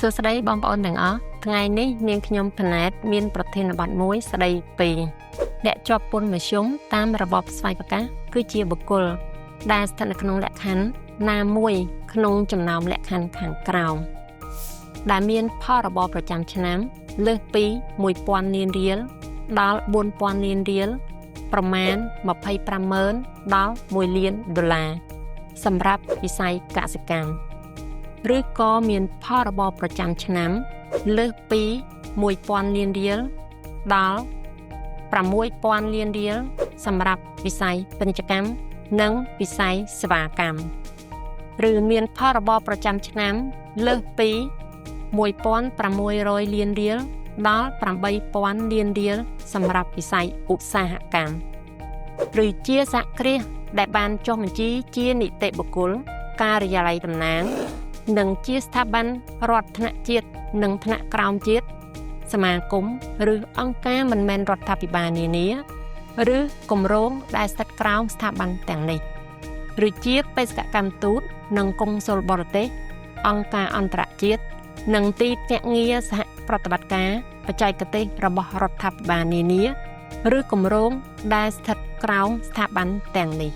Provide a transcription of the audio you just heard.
សួស្តីបងប្អូនទាំងអស់ថ្ងៃនេះនាងខ្ញុំផ្នែតមានប្រធានបទមួយស្ដីពីអ្នកជាប់ពន្ធមធ្យមតាមរបបស្វ័យប្រកាសគឺជាបុគ្គលដែលស្ថិតនៅក្នុងលក្ខខណ្ឌណាមួយក្នុងចំណោមលក្ខខណ្ឌខាងក្រោមដែលមានផលរបបប្រចាំឆ្នាំលើសពី 1000 លានរៀលដល់ 4000 លានរៀលប្រមាណ 25,000 ដល់ 1 លានដុល្លារសម្រាប់វិស័យកសិកម្មឬក៏មានផលរបបប្រចាំឆ្នាំលើសពី 1000 លានរៀលដល់ 6000 លានរៀលសម្រាប់វិស័យពាណិជ្ជកម្មនិងវិស័យសេវាកម្មឬមានផលរបបប្រចាំឆ្នាំលើសពី 1600 លានរៀលដល់ 8000 លានរៀលសម្រាប់វិស័យឧស្សាហកម្មឬជាសហគ្រាសដែលបានចុះបញ្ជីជានីតិបុគ្គលការិយាល័យតំណាងនិងជាស្ថាប័នរដ្ឋថ្នាក់ជាតិនិងថ្នាក់ក្រោមជាតិសមាគមឬអង្គការមិនមែនរដ្ឋាភិបាលនានាឬគម្រោងដែលស្ថិតក្រោមស្ថាប័នទាំងនេះឬជាបេសកកម្មទូតនិងកុងស៊ុលបរទេសអង្គការអន្តរជាតិនិងទីភ្នាក់ងារសហប្រតិបត្តិការបច្ចេកទេសរបស់រដ្ឋាភិបាលនានាឬគម្រោងដែលស្ថិតក្រោមស្ថាប័នទាំងនេះ